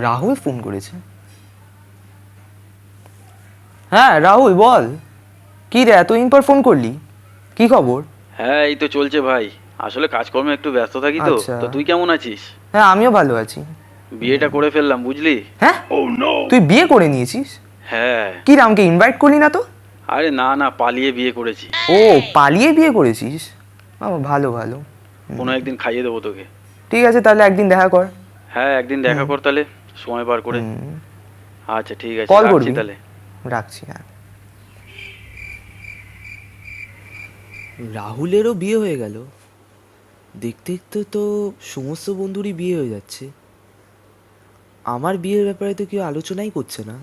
Rahul phone করেছে। হ্যাঁ রাহুল বল, কি রে এতদিন পর ফোন করলি, কি খবর? হ্যাঁ, এই তো চলছে ভাই। আসলে কাজকর্মে একটু ব্যস্ত থাকি তো। আচ্ছা, তো তুই কেমন আছিস? হ্যাঁ আমিও ভালো আছি। বিয়েটা করে ফেললাম, বুঝলি? হ্যাঁ, তুই বিয়ে করে নিয়েছিস? হ্যাঁ। কি রে, আমাকে ইনভাইট করলি না তো? আরে না না, পালিয়ে বিয়ে করেছি। ও, পালিয়ে বিয়ে করেছিস? ভালো ভালো। কোনো একদিন খাইয়ে দেবো তোকে। ঠিক আছে, তাহলে একদিন দেখা কর। হ্যাঁ, একদিন দেখা কর তাহলে, সময় বার করে। আচ্ছা ঠিক আছে, কল রাখছি করবি। তাহলে। রাখছি, হ্যাঁ। রাহুলেরও বিয়ে হয়ে গেল। দেখতে দেখতে তো সমস্ত বন্ধুরই বিয়ে হয়ে যাচ্ছে। আমার বিয়ের ব্যাপারে তো কেউ আলোচনাই করছে না।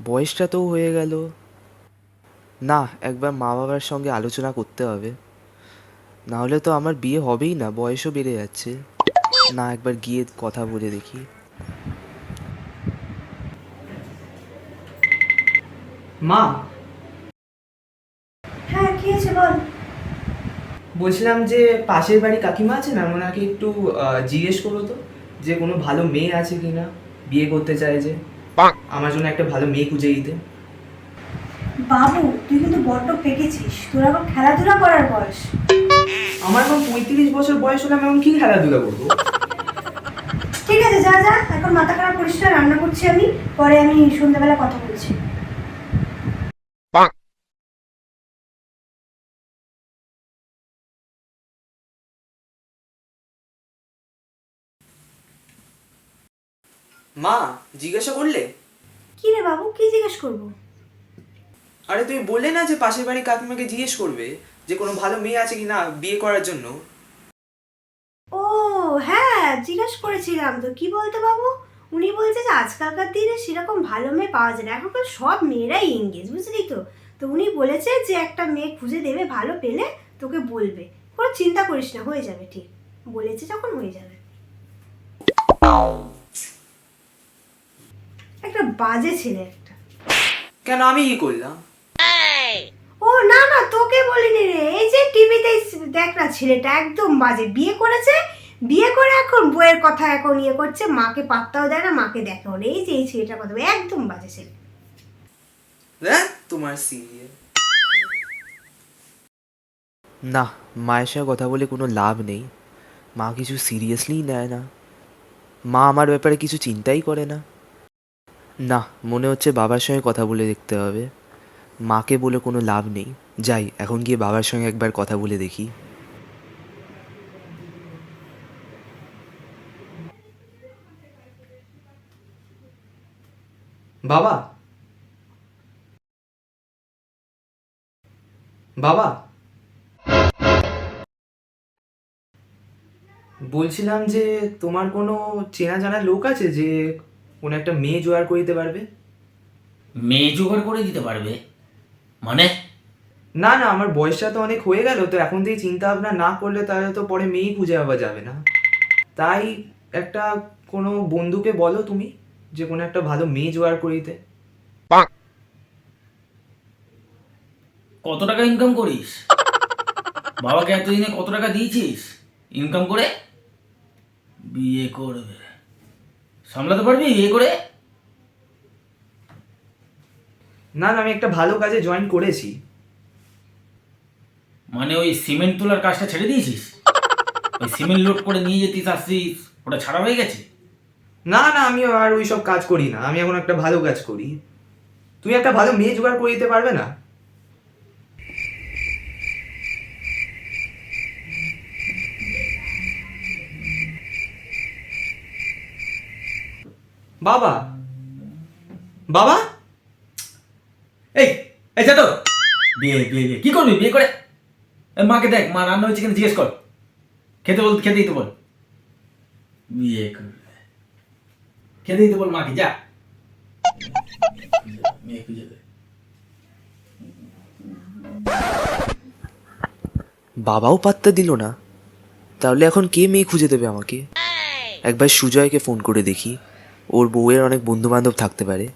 বয়সটা তো হয়ে গেল। না, একবার মা বাবার সঙ্গে আলোচনা করতে হবে, না হলে তো আমার বিয়ে হবেই না, বয়সও বেড়ে যাচ্ছে। না, একবার গিয়ে কথা বলে দেখি। মা, হ্যাঁ, কি হয়েছে বল। বলছিলাম যে পাশের বাড়ি কাকিমা আছে না, ওনাকে একটু জিজ্ঞেস করো তো যে কোনো ভালো মেয়ে আছে কিনা, বিয়ে করতে চায় যে, আমার জন্য একটা ভালো মেয়ে খুঁজে দিতে। বাবু, তুই কিন্তু বড্ড পেকেছিস, তোর এখন খেলাধুলা করার বয়স। আমার এখন 35 বছর বয়স হলে আমি এখন কি খেলাধুলা করবো? ঠিক আছে, যা যা, এখন মাথা খারাপ করিস না, রান্না করছি আমি, পরে আমি সন্ধ্যাবেলা কথা বলছি। মা, জিজ্ঞাসা করলে? কি রে বাবু, কি জিজ্ঞেস করবো? আরে তুমি বললে না যে পাশের বাড়ি কাকিমাকে জিজ্ঞেস করবে যে কোনো ভালো মেয়ে আছে কিনা বিয়ে করার জন্য। ও হ্যাঁ, জিজ্ঞেস করেছিলাম তো, কি বলতে বাবু? উনি বলছে যে আজকালকার দিনে সেরকম ভালো মেয়ে পাওয়া যায় না, এখনকার সব মেয়েরাই এঙ্গেজ, বুঝলি তো। তো উনি বলেছে যে একটা মেয়ে খুঁজে দেবে, ভালো পেলে তোকে বলবে। কোনো চিন্তা করিস না, হয়ে যাবে ঠিক, বলেছে যখন হয়ে যাবে। একটা বাজে ছেলে একটা। কেন, আমি কি করলাম? ও না না, তোকে বলিনি রে, এই যে টিভিতে দেখ না, ছেলেটা একদম বাজে, বিয়ে করেছে, বিয়ে করে এখন বইয়ের কথা এখন ইয়ে করছে, মাকে পাত্তাও দেয় না, মাকে দেখে ওর, এই যে এই ছেলেটার কথা একদম বাজে ছেলে। তোমার সিরিয়াল। না, মায়ের সঙ্গে কথা বলে কোনো লাভ নেই। মা কিছু সিরিয়াসলিই নেয় না। মা আমার ব্যাপারে কিছু চিন্তাই করে না। না, মনে হচ্ছে বাবার সঙ্গে কথা বলে দেখতে হবে। মাকে বলে কোনো লাভ নেই। যাই, এখন গিয়ে বাবার সঙ্গে একবার কথা বলে দেখি। বাবা, বাবা, বলছিলাম যে তোমার কোনো চেনা জানা লোক আছে যে কোনো একটা মেয়ে জোগাড় করে দিতে পারবে? মেয়ে জোগাড় করে দিতে পারবে মানে? না না, আমার বয়সটা তো অনেক হয়ে গেল, তো এখন থেকে চিন্তা ভাবনা না করলে তাহলে তো পরে মেয়েই খুঁজে পাওয়া যাবে না। তাই একটা কোনো বন্ধুকে বলো তুমি যে কোনো একটা ভালো মেয়ে জোগাড় করে দিতে। কত টাকা ইনকাম করিস? বাবাকে এতদিনে কত টাকা দিয়েছিস ইনকাম করে? বিয়ে করবে, সামলাতে পারবি বিয়ে করে? না না, আমি একটা ভালো কাজে জয়েন করেছি। মানে ওই সিমেন্ট তোলার কাজটা ছেড়ে দিয়েছিস? ওই সিমেন্ট লোড করে নিয়ে যেতিস আসছিস, ওটা ছাড়া হয়ে গেছে? না না, আমি আর ওই সব কাজ করি না, আমি এখন একটা ভালো কাজ করি। তুমি একটা ভালো মেয়ে জোগাড় করে দিতে পারবে না? বাবা, বাবা, এই এই যা তো, বিয়ে বিয়ে বিয়ে কি করবি বিয়ে করে? মাকে দেখ, মা রান্না হয়েছে কিনা জিজ্ঞেস কর, খেতে বল, খেতে দিতে বল। বিয়ে করবে, খেতে দিতে বল মাকে, যা মেয়ে খুঁজে দে। বাবাও পাত্তা দিল না, তাহলে এখন কে মেয়ে খুঁজে দেবে আমাকে? একবার সুজয়কে ফোন করে দেখি, ওর বউয়ের অনেক বন্ধু বান্ধব থাকতে পারে।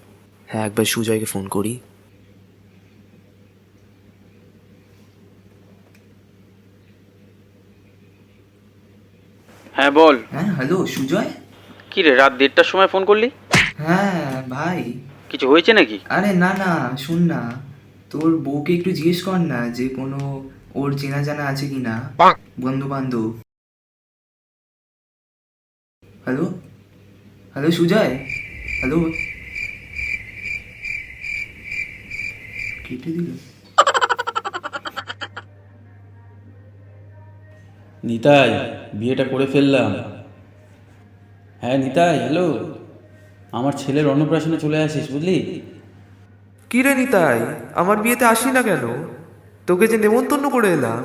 হ্যাঁ, একবার সুজয়কে ফোন করি। হ্যাঁ বল। হ্যাঁ হ্যালো সুজয়। কি রে, রাত 1:30টার সময় ফোন করলি? হ্যাঁ ভাই, কিছু হয়েছে নাকি? আরে না না, শোন না, তোর বউকে একটু জিজ্ঞেস কর না যে কোনো ওর চেনা জানা আছে কি না, বন্ধু বান্ধব। হ্যালো হ্যালো সুজয়, হ্যালো, কেটে দিল। নিতাই, বিয়েটা করে ফেললাম। হ্যাঁ নিতাই, হ্যালো, আমার ছেলের অন্নপ্রাশনে চলে আসিস বুঝলি। কি রে নিতাই, আমার বিয়েতে আসি না কেন? তোকে যে নেমন্তন্ন করে এলাম।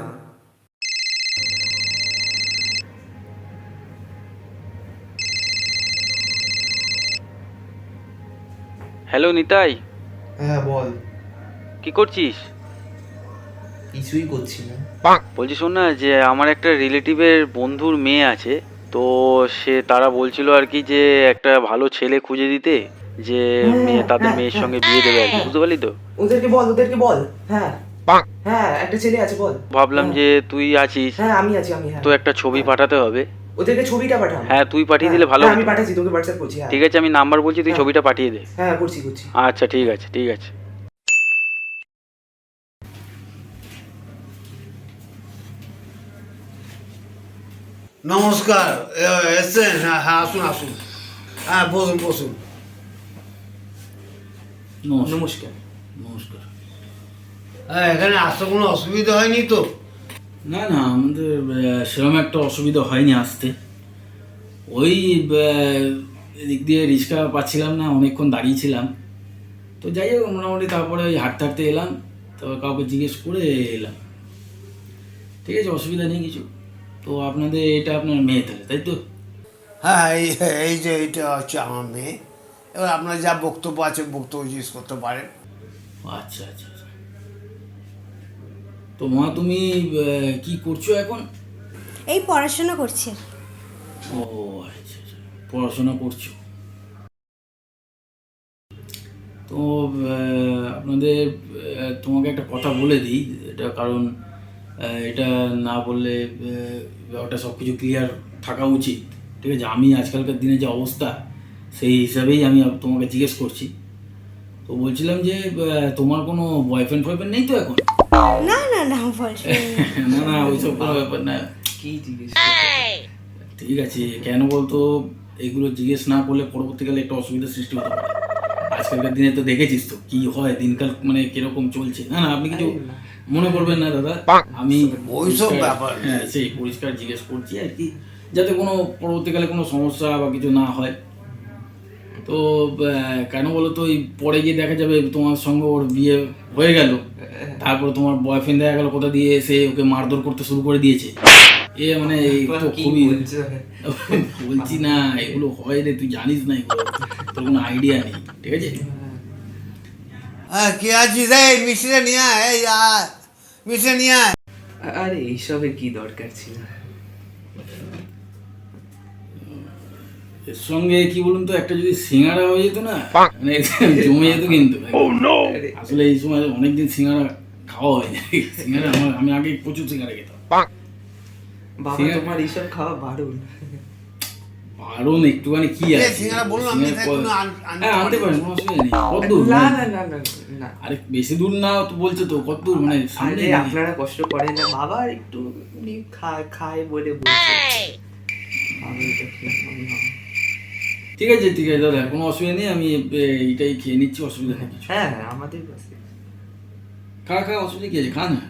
হ্যালো নিতাই, হ্যাঁ বল। কি করছিস? কিছুই করছি না। বলছি শোন না, যে আমার একটা রিলেটিভের বন্ধুর মেয়ে আছে, তো তারা বলছিল আর কি যে একটা ভালো ছেলে খুঁজে দিতে, যে তাদের মেয়ের সঙ্গে বিয়ে দেবে আর কি, বুঝতে পারলি তো? ওদেরকে বল। হ্যাঁ হ্যাঁ, একটা ছেলে আছে, বল। ভাবলাম যে তুই আছিস, হ্যাঁ আমি আছি, হ্যাঁ। তো একটা ছবি পাঠাতে হবে। ওদেরকে ছবিটা পাঠাও। হ্যাঁ তুই পাঠিয়ে দিলে ভালো হ্যাঁ, হতো। আমি পাঠাচ্ছি, তোকে হোয়াটসঅ্যাপ করছি। হ্যাঁ ঠিক আছে, আমি নাম্বার বলছি, তুই হ্যাঁ। ছবিটা পাঠিয়ে দে। হ্যাঁ করছি। আচ্ছা ঠিক আছে ঠিক আছে। নমস্কার, এসছেন? হ্যাঁ হ্যাঁ, আসুন আসুন, হ্যাঁ বসুন বসুন। নমস্কার। নমস্কার। হ্যাঁ, এখানে আসতে কোনো অসুবিধা হয়নি তো? না না, আমাদের সেরকম একটা অসুবিধা হয়নি আসতে। ওই এদিক দিয়ে রিক্সা পাচ্ছিলাম না, অনেকক্ষণ দাঁড়িয়েছিলাম, তো যাই হোক মোটামুটি তারপরে ওই হাঁটতে হাঁটতে এলাম, তারপর কাউকে জিজ্ঞেস করে এলাম। ঠিক আছে, অসুবিধা নেই কিছু। তো আপনাদের এটা আপনার মেয়ে তাহলে, তাই তো? হ্যাঁ, এই যে এইটা হচ্ছে আমার মেয়ে। এবার আপনার যা বক্তব্য আছে বক্তব্য জিজ্ঞেস করতে পারেন। আচ্ছা আচ্ছা আচ্ছা। তো মা তুমি কি করছো এখন? এই পড়াশোনা করছে। ও আচ্ছা আচ্ছা, পড়াশোনা করছো। তো আপনাদের তোমাকে একটা কথা বলে দিই, এটা কারণ এটা না বললে ব্যাপারটা সব কিছু ক্লিয়ার থাকা উচিত। ঠিক আছে, আমি আজকালকার দিনে যে অবস্থা সেই হিসাবেই আমি তোমাকে জিজ্ঞেস করছি। তো বলছিলাম যে তোমার কোনো বয়ফ্রেন্ড নেই তো এখন? না না না, বলছো না না, ওইসব কোনো ব্যাপার না। কি জিজ্ঞেস? ঠিক আছে, কেন বলতো, এগুলো জিজ্ঞেস না করলে পরবর্তীকালে একটা অসুবিধার সৃষ্টি হতে পারে। আজকালকার দিনে তো দেখেছিস তো কি হয়, দিনকাল মানে কিরকম চলছে। না না, আপনি কিছু মনে করবেন না দাদা, আমি ওইসব পরিষ্কার- ব্যাপার নেই। হ্যাঁ সেই পরিষ্কার জিজ্ঞেস করছি আর কি, যাতে কোনো পরবর্তীকালে কোনো সমস্যা বা কিছু না হয়। তো কেন বলো তো, এই পরে গিয়ে দেখা যাবে তোমার সঙ্গে ওর বিয়ে হয়ে গেল, তারপর তোমার বয়ফ্রেন্ড দেখা গেল কোথা দিয়ে এসে ওকে মারধর করতে শুরু করে দিয়েছে। এ মানে এই তো খুবই বলছি না, এগুলো হয় রে, তুই জানিস না এগুলো, তোর কোনো আইডিয়া নেই। ঠিক আছে, হ্যাঁ, কে আছিস? এই মিষ্টিটা নিয়ে আয়, এই আয়, মিষ্টিটা নিয়ে আয়। আরে এইসবের কি দরকার ছিল? এর সঙ্গে কি বলুন তো, একটা যদি সিঙ্গারা হয়ে যেত না, মানে জমে যেত কিন্তু। আসলে এই সময় অনেকদিন সিঙ্গারা খাওয়া হয় না। সিঙ্গারা আমি আগে প্রচুর সিঙ্গারা খেতাম। বাবা সিঙ্গারা- তোমার এইসব খাওয়া বারণ। কারণ একটুখানি কি আছে, সিঙ্গারা বললাম, আপনি সিঙ্গারা তাই কোনো আনতে হ্যাঁ আনতে পারেন, কোনো অসুবিধা নেই। কত দূর? না না না না না, আরে বেশি দূর না তো বলছো তো, কত দূর মানে সামনে? আরে আপনারা কষ্ট করেন না, বাবা একটু উনি খায় বলে বলছে। আমি এটা খেয়ে আমি হবে। ঠিক আছে দাদা, কোনো অসুবিধা নেই, আমি এইটাই খেয়ে নিচ্ছি, অসুবিধা নেই কিছু। হ্যাঁ আমাদের কাছে। খা অসুবিধা কি আছে, খা না,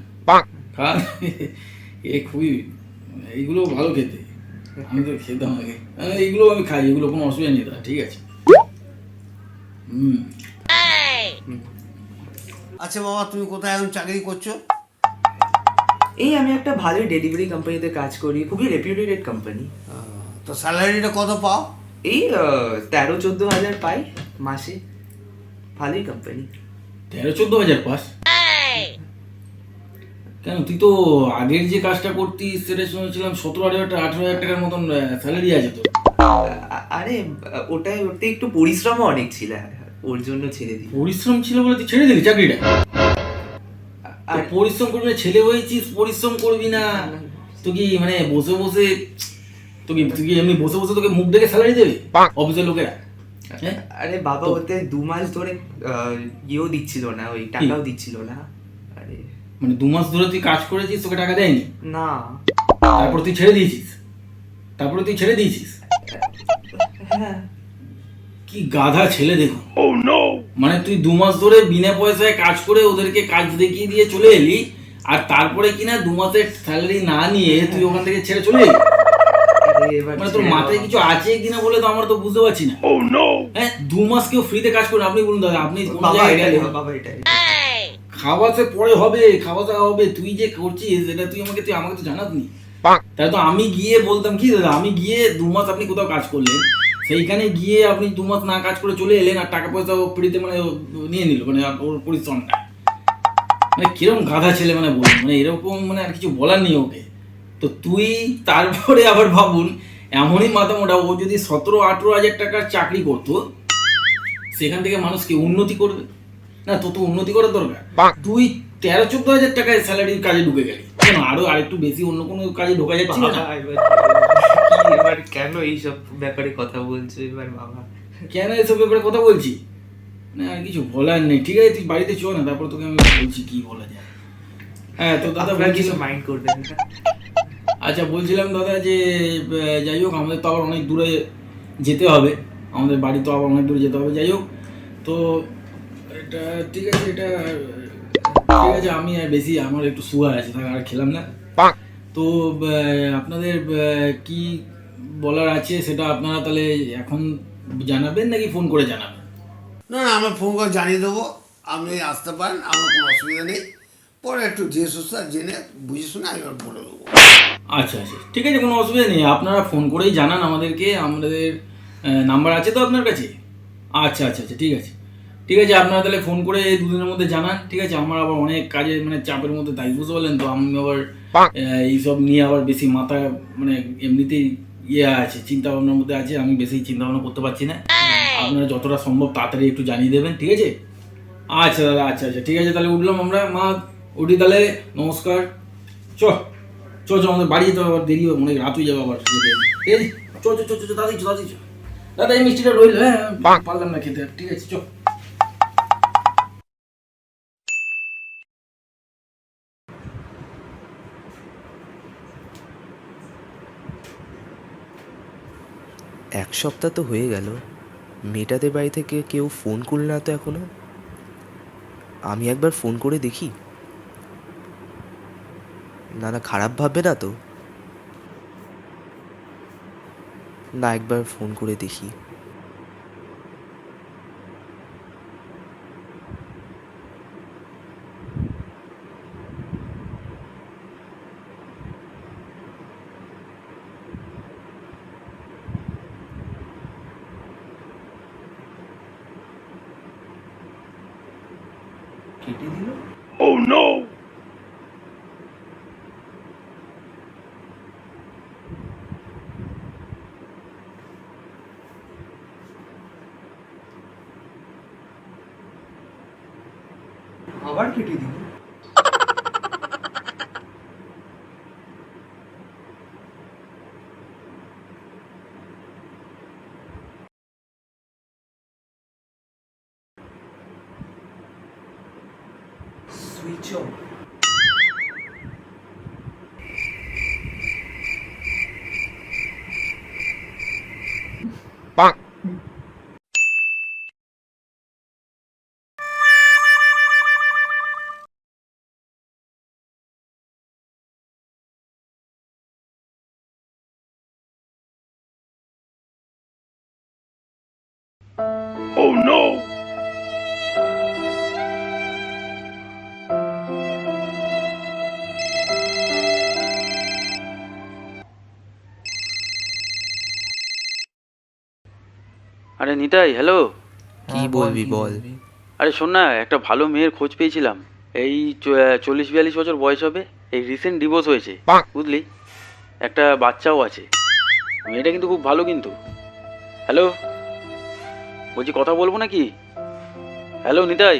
খা। এ খুবই এইগুলো ভালো খেতে, আমি তো খেতাম আগে, এইগুলো আমি খাই, এগুলো কোনো অসুবিধা নেই দাদা, ঠিক আছে। আচ্ছা বাবা, তুমি কোথায় এখন চাকরি করছো? এই আমি একটা ভালো ডেলিভারি কোম্পানিতে কাজ করি, খুবই রেপিউটেড কোম্পানি। তো স্যালারিটা কত পাও? এই 13-14 হাজার পাই মাসে, ভালোই কোম্পানি। 13-14 হাজার পাস? কেন, তুই তো আগের যে কাজটা করতিস সেটা শুনেছিলাম 17,000-18,000 টাকার মতন স্যালারি আছে তো। আরে ওতে একটু পরিশ্রমও অনেক ছিল, ওর জন্য ছেড়ে দিই। পরিশ্রম ছিল বলে তুই ছেড়ে দিলি চাকরিটা? আর পরিশ্রম করবি না, ছেলে হয়েছিস, পরিশ্রম করবি না তো কি মানে বসে বসে তুই কি এমনি বসে বসে তোকে মুখ দেখে স্যালারি দেবে অফিসের লোকেরা? হ্যাঁ, আরে বাবা ওতে 2 মাস ধরে ইয়েও দিচ্ছিল না, ওই টাকাও দিচ্ছিল না। আরে মানে 2 মাস ধরে তুই কাজ করেছিস, তোকে টাকা দেয়নি? না। তারপর তুই ছেড়ে দিয়েছিস? হ্যাঁ। কি গাধা ছেলে দেখো। মানে তুই 2 মাস ধরে বিনা পয়সায় কাজ করে ওদেরকে কাজ দেখিয়ে দিয়ে চলে এলি, আর তারপরে কিনা 2 মাসের স্যালারি না নিয়ে তুই ওখান থেকে ছেড়ে চলে এলি। আরে এবার মানে তোর মাথায় কিছু আছে কিনা বলে তো আমরা তো বুঝতে পারছি না। হ্যাঁ, 2 মাস কেউ ফ্রিতে কাজ করে? আপনি বলুন দাদা, আপনি কোন বাবা জায়গায় এটা গেলেন? বাবা এটা খাওয়াতে পরে হবে, খাওয়া দাওয়া হবে। তুই যে করছিস এটা তুই আমাকে তো জানাসনি। তাই তো আমি গিয়ে বলতাম কি দাদা, আমি গিয়ে 2 মাস আপনি কোথাও কাজ করলেন, সেইখানে গিয়ে আপনি 2 মাস না কাজ করে চলে এলেন, আর টাকা পয়সা ফ্রিতে মানে নিয়ে নিল, মানে ওর পরিশ্রমটা। মানে কিরকম গাধা ছেলে, মানে বলুন, মানে এরকম, মানে আর কিছু বলার নেই ওকে। তো তুই তারপরে আবার ভাবুন, এমনই মাথা মোটা, ও যদি 17-18 হাজার টাকার চাকরি করতো, সেখান থেকে মানুষ কি উন্নতি করবে? না, তো উন্নতি করার দরকার। তুই 13-14 হাজার টাকায় স্যালারির কাজে ঢুকে গেলি, কেন আরো আরেকটু বেশি অন্য কোনো কাজে ঢোকা যাচ্ছে না? এবার কেন এইসব ব্যাপারে কথা বলছো এবার বাবা? কেন এসব ব্যাপারে কথা বলছি? না আর কিছু বলার নেই। ঠিক আছে, তুই বাড়িতে চল না, তারপর তোকে আমি বলছি কি বলা যায়। হ্যাঁ, তো দাদা আপনারা কিছু বলছিলাম, মাইন্ড করবেন না। আচ্ছা বলছিলাম দাদা যে যাই হোক, আমাদের তো আবার অনেক দূরে যেতে হবে, আমাদের বাড়ি তো আবার অনেক দূরে যেতে হবে। যাই হোক, তো এটা ঠিক আছে, ঠিক আছে, আমি আর বেশি, আমার একটু সুগার আছে, তাই আর খেলাম না। তো আপনাদের কি বলার আছে সেটা আপনারা তাহলে এখন জানাবেন নাকি ফোন করে জানাবেন? না না, আমরা ফোন করে জানিয়ে দেবো, আপনি আসতে পারেন, আমার কোনো অসুবিধা নেই। পরে একটু ধীরে সুস্থ জেনে বুঝে শুনে আমি ওর বলে দেবো। আচ্ছা আচ্ছা, ঠিক আছে, কোনো অসুবিধা নেই। আপনারা ফোন করেই জানান আমাদেরকে, আমাদের নাম্বার আছে তো আপনার কাছে? আচ্ছা আচ্ছা আচ্ছা, ঠিক আছে ঠিক আছে, আপনারা তাহলে ফোন করে 2 দিনের মধ্যে জানান। ঠিক আছে, আমার আবার অনেক কাজে মানে চাপের মধ্যে তাই, বুঝতে পারলেন তো। আমি আবার এইসব নিয়ে আবার বেশি মাথা, মানে এমনিতেই আছে, চিন্তা ভাবনার মধ্যে আছে, আমি বেশি চিন্তা ভাবনা করতে পারছি না। আপনারা যতটা সম্ভব তাড়াতাড়ি একটু জানিয়ে দেবেন, ঠিক আছে? আচ্ছা দাদা, আচ্ছা আচ্ছা, ঠিক আছে, তাহলে উঠলাম আমরা, মা উঠি তাহলে, নমস্কার। চ চ চ, আমাদের বাড়ি যেতে হবে, আবার দেরি হবে, অনেক রাত হয়ে যাবে আবার যেতে। ঠিক আছে, চ চ চ চ, দাদি চ দাদি চ। দাদা এই মিষ্টিটা রইল, হ্যাঁ পারলাম না খেতে, ঠিক আছে চ। এক সপ্তাহ তো হয়ে গেল, মেয়েটাদের বাড়ি থেকে কেউ ফোন করল না তো এখনো। আমি একবার ফোন করে দেখি, না না খারাপ ভাববে না তো? না, একবার ফোন করে দেখি। কেটে দিল। আবার কেটে দিল। Switch off. আরে নিতাই, হ্যালো। কি বলবি বল। আরে শোন না, একটা ভালো মেয়ের খোঁজ পেয়েছিলাম। এই 40-42 বছর বয়স হবে, এই রিসেন্ট ডিভোর্স হয়েছে, বুঝলি, একটা বাচ্চাও আছে। মেয়েটা কিন্তু খুব ভালো কিন্তু। হ্যালো, বলছি কথা বলবো নাকি? হ্যালো নিতাই।